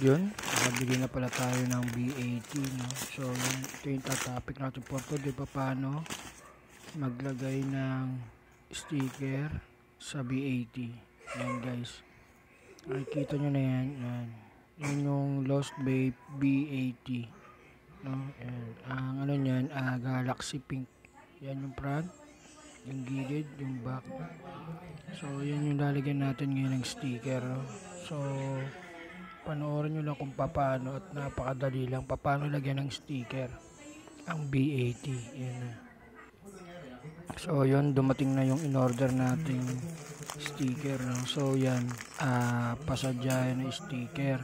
yun, nakabili na pala tayo ng B80, no? So yun, ito yung topic natin for today, paano maglagay ng sticker sa B80. Yan guys, nakikita nyo na yan, yun yung Lost Babe B80, no? Yan, ang ano nyan, Galaxy Pink. Yan yung front, yung gilid, yung back. So yan yung lalagyan natin ngayon ng sticker, no? So panoorin nyo lang kung paano, at napakadali lang paano lagyan ng sticker ang B80. Yan na. So yun, dumating na yung in-order nating sticker, no? So yan, pasadya na sticker,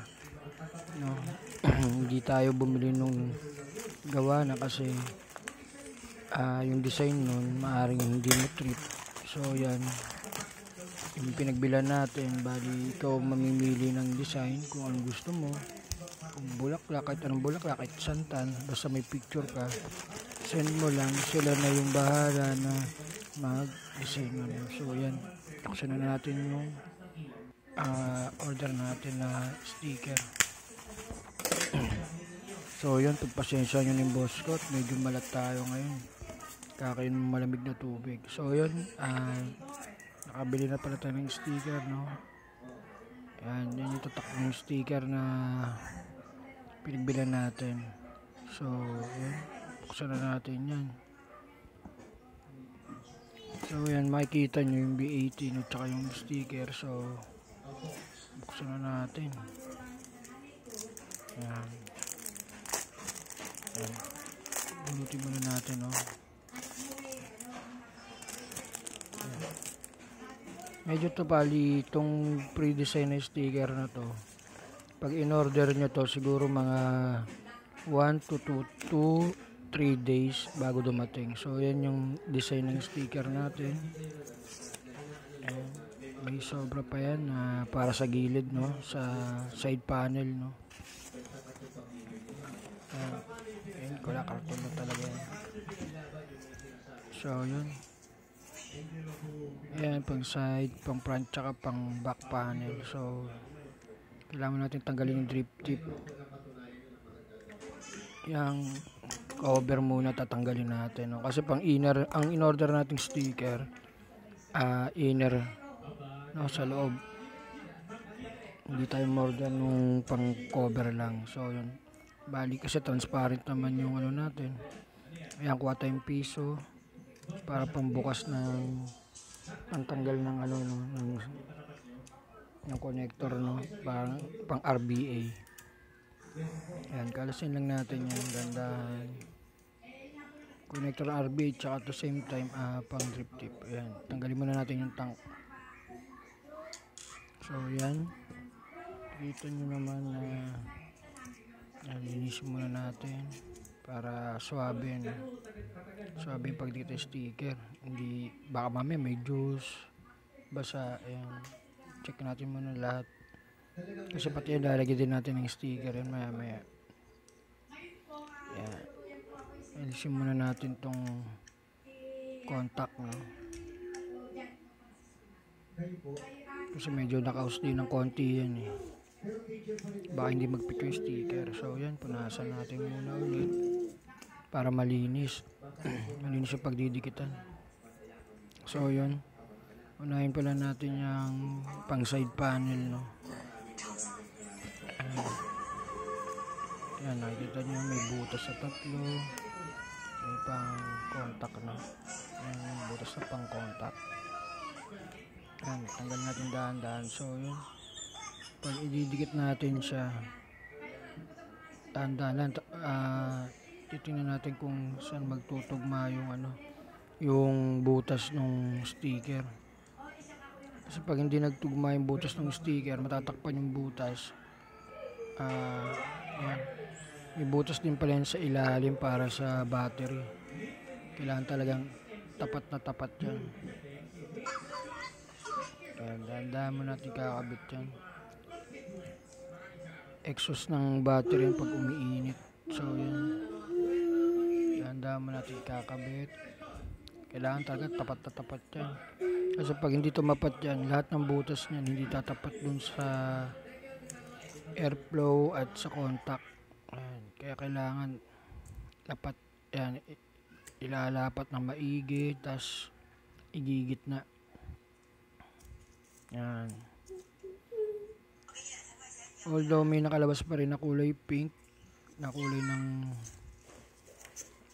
no? Hindi tayo bumili nung gawa na kasi yung design nun maaring hindi mo trip. So yan, yung pinagbilan natin, bali ikaw mamimili ng design kung anong gusto mo, kung bulaklak, kahit anong bulaklak, kahit santan, basta may picture ka, send mo lang, sila na yung bahala na mag-design mo. So yan, buksan na natin yung order natin na sticker. So yun, pagpasensya nyo ng boss ko, medyo malat tayo ngayon, kakain malamig na tubig. So yun, nakabili na pala tayo ng sticker, no? Yan yung tatak ng sticker na pinagbilan natin. So yan, buksan na natin yan. So yan, makikita nyo yung B80 at saka yung sticker. So buksan na natin. Yan, yan, bunutin muna natin, no? Medyo to bali itong pre-design na sticker na to, pag in-order nyo to siguro mga 1 to 3 days bago dumating. So yan yung design ng sticker natin. And may sobra pa yan para sa gilid, no, sa side panel, no. Ayan, karton na talaga yan. So yun, ayan, pang side, pang front, tsaka pang back panel. So kailangan natin tanggalin yung drip tip, yung cover muna tatanggalin natin, no? Kasi pang inner ang in-order nating sticker, inner, no, sa loob. Hindi tayo order nung pang cover lang. So yun, bali kasi transparent naman yung ano natin. Ayan, kuha tayong piso para pambukas ng pantanggal ng ano, no, ng connector, no, pang RBA. Ayan, kalasin lang natin yan, gandahan. Connector RBA tsaka at the same time pang drip tip. Ayan, tanggalin muna natin yung tank. So yan, kita nyo naman na linisin muna natin para swabe, no? Swabe yung pagdikit ng sticker, hindi baka mamaya may juice basa. Ayan, check natin muna lahat kasi pati yan lalagyan din natin ng sticker yan maya maya. Ayan, alisin muna natin tong contact, no, kasi medyo nakaus din ng konti yan, baka hindi magpit yung sticker. So yan, punasan natin muna ulit para malinis. Malinis yung pagdidikitan. So yun, unahin pala natin yung pang side panel, no. Yan, nakikita nyo may butas sa tatlo, may pang contact, no. Yan, may butas na pang contact. Yan, tanggal natin dahan-dahan. So yun, pag ididikit natin siya, dahan-dahan, titingnan natin kung saan magtutugma yung ano, yung butas ng sticker. Kasi pag hindi nagtugma yung butas ng sticker, matatakpan yung butas. Yan, may butas din pala yan sa ilalim para sa battery. Kailangan talagang tapat na tapat yan. Yan, dahan-dahan mo natin kakabit yan. Exhaust ng battery yan pag umiinit. So yan, dahan-dahan mo natin kakabit. Kailangan talaga tapat na tapat yan. Kasi pag hindi tumapat yan, lahat ng butas niyan hindi tatapat dun sa airflow at sa contact. Ayan. Kaya kailangan dapat yan, ilalapat ng maigi, tas igigit na. Yan. Although may nakalabas pa rin na kulay pink, na kulay ng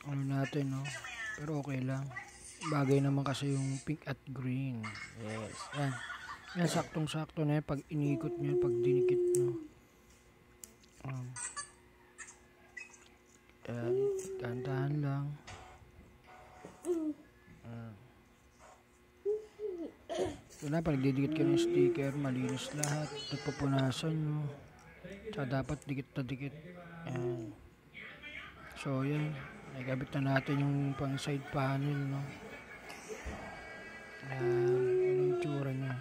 ano natin, no? Pero okay lang. Bagay naman kasi yung pink at green. Yes. Yan. Yan, saktong-sakto na yan pag inikot nyo, pag dinikit nyo. Yan. Dahan-dahan lang. Wala, pag didikit kayo ng sticker, malinis lahat. Nagpupunasan nyo. Tsaka dapat dikit na dikit. Yan. So, yan. Nagabit na natin yung pang side panel, no? Yan. Ano yung tsura niya?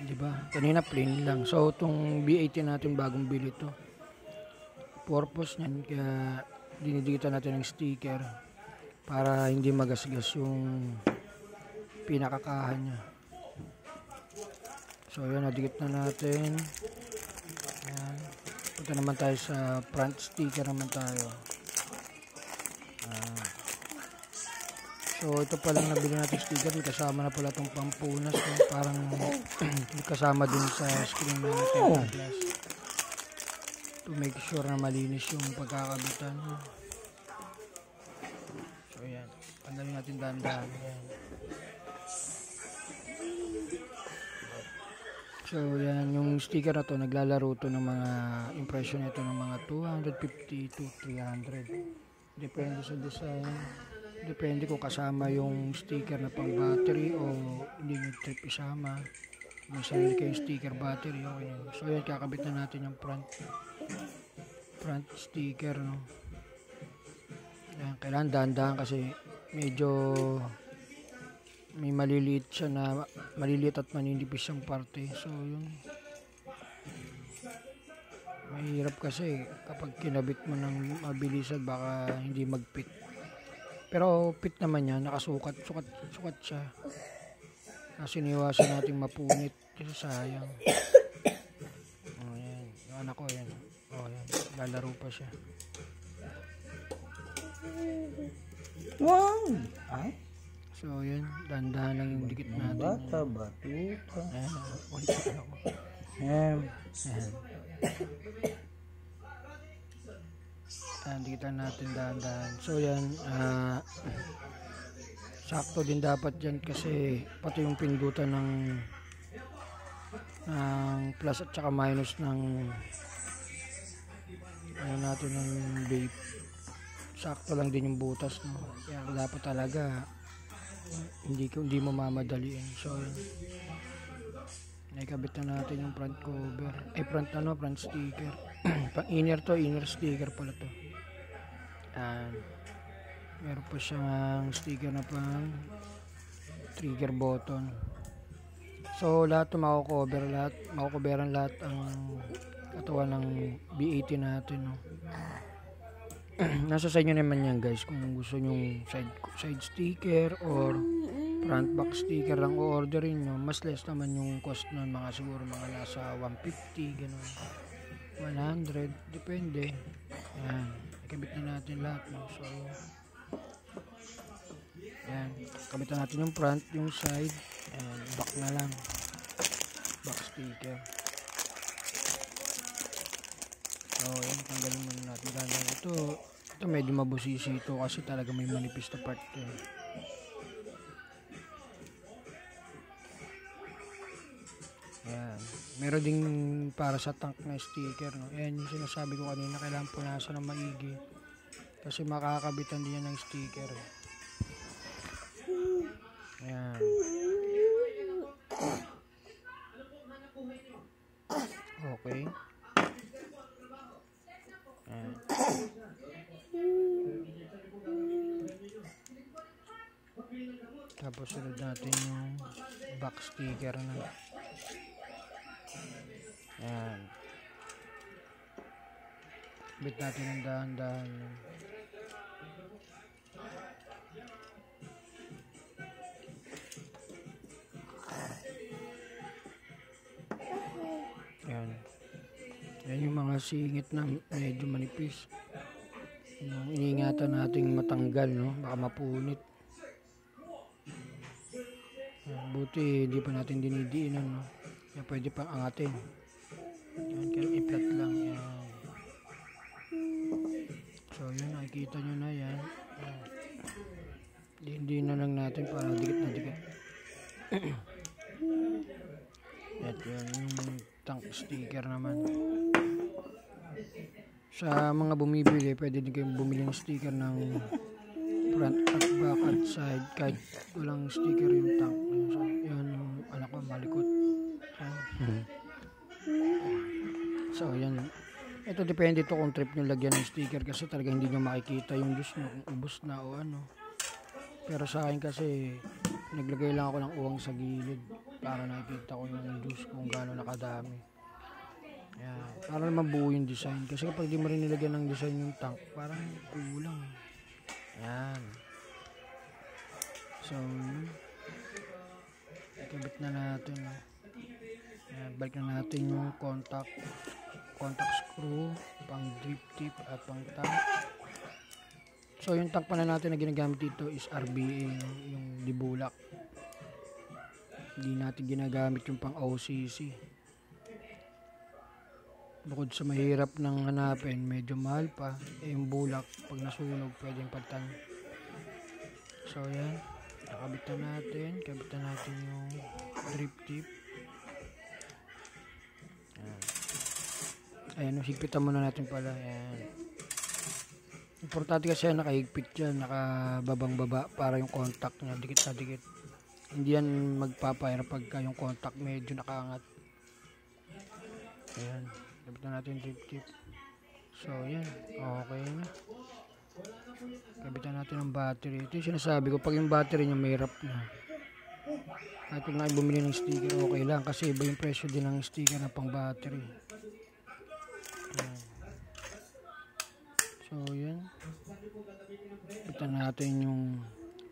Diba? Kanina plain lang. So, itong B80 natin bagong bili to. Purpose niyan, kaya dinidikitan natin ng sticker para hindi magasgas yung pinakakahan niya. So, yan. Nadikit na natin. Yan. Punta naman tayo sa front sticker naman tayo. So ito pa lang nabili natin sticker, may kasama na pala itong pampunas, no? Parang kasama din sa screen natin glass to make sure na malinis yung pagkakabitan. So yan, tanggalin natin dahan-dahan. So yan, yung sticker na to, naglalaro to ng mga impression nito ng mga 250 to 300. Depende sa design. Depende kung kasama yung sticker na pang battery o hindi nyo trip isama. May sarili kayong sticker battery, okay yun. So yan, kakabit na natin yung front sticker, no. Yan, kailangan dahan-dahan kasi medyo may maliliit siya na maliliit at maninipis yung parte. So yun, mahirap kasi kapag kinabit mo ng mabilisan baka hindi mag-fit. Pero fit naman yan, nakasukat, sukat siya. Kasi iniwasan natin mapunit, kasi sayang. Oh, yan. Yung anak ko, yan. Oh, yan. Lalaro pa siya. Wow! Ay? So, yan. Dahan-dahan lang yung dikit natin. Bata. Ayan. Ulit ako. Ayan. Ayan. Dikitan natin dahan-dahan. So yan, sakto din dapat yan kasi pati yung pindutan ng plus at saka minus ng ano natin ng vape, sakto lang din yung butas, no? Kaya dapat talaga hindi mo mamadaliin. So yan, naikabit na natin yung front cover, front sticker. Pang inner to, inner sticker pala to. Meron pa siyang sticker na pang trigger button. So lahat makukoveran lahat ang katawan ng B80 natin, no? Nasa sa inyo naman yan, guys, kung gusto nyo side sticker or front back sticker lang o-orderin nyo. Mas less naman yung cost nun, mga siguro mga nasa 150 ganun, 100, depende. Yan, ikabit na natin lahat, no? So yan, kabitan natin yung front, yung side, and back na lang, back sticker. So yan, tanggalin muna natin dahan-dahan. Ito medyo mabusisi ito kasi talaga may manipis na part to. Yan, meron ding para sa tank na sticker, no? Yan yung sinasabi ko kanina, kailangan punasan ng maigi kasi makakabitan din yan ng sticker. Yan. Okay. Yan. Tapos sunod natin yung back sticker na. Yan. Bit natin ng dahan-dahan. Yan. Yan yung mga singit na medyo manipis. Yung iniingatan nating matanggal, no? Baka mapunit. Buti hindi pa natin dinidiinan, no? Kaya pwede pang angatin. Yan, kaya i-flat lang. Yan. So yun, nakikita nyo na yan. Hindi na lang natin para dikit na dikit. At yan yung tank sticker naman. Sa mga bumibili, pwede din kayong bumili ng sticker ng front at back at side kahit walang sticker yung tank. So, yan yung anak ko malikot. So yan. Ito depende to kung trip nyo lagyan ng sticker kasi talaga hindi nyo makikita yung juice nyo kung ubos na o ano. Pero sa akin kasi naglagay lang ako ng uwang sa gilid para nakikita ko yung juice kung gaano nakadami. Yan. Para naman buo yung design kasi kapag di mo rin nilagyan ng design yung tank parang kulang. Yan. So ikabit na natin. Yan. Balik na natin yung contact screw, pang drip tip at pang tank. So yung tank pa na natin na ginagamit dito is RBA, yung dibulak. Hindi natin ginagamit yung pang OCC. Bukod sa mahirap nang hanapin, medyo mahal pa, yung bulak pag nasunog pwedeng palitan. So yan, kabitan natin yung drip tip. Ayan, higpitan muna natin pala. Ayan. Importante kasi yan, nakahigpit dyan, nakababang baba para yung contact niya, dikit na dikit. Hindi yan magpapahirap pagka yung contact medyo nakaangat. Ayan, kabitan natin drip tip. So, ayan, okay na. Kabitan natin ang battery. Ito yung sinasabi ko, pag yung battery niya mahirap na. Kahit kung na bumili ng sticker, okay lang. Kasi iba yung presyo din ng sticker na pang battery. So yan, kita natin yung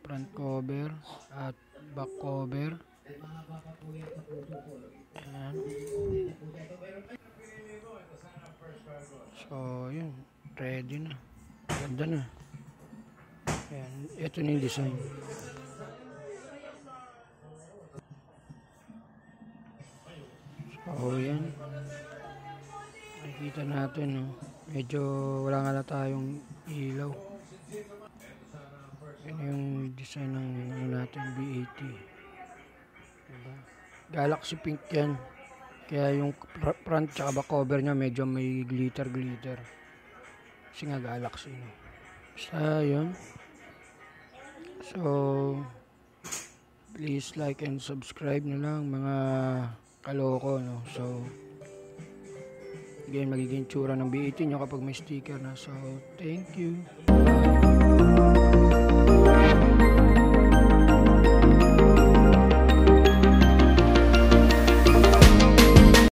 front cover at back cover. Ayan. So yun, ready na, ganda na. Ayan, ito na yung design. So yan, nakikita natin, no? Medyo wala nga na tayong ilaw. Yan yung design ng ano natin, B80. Diba? Galaxy pink yan. Kaya yung front tsaka back cover nya medyo may glitter. Kasi nga Galaxy. No? So yun. So please like and subscribe na lang mga kaloko. No? So again, magiging tsura ng B80 nyo kapag may sticker na. So, thank you.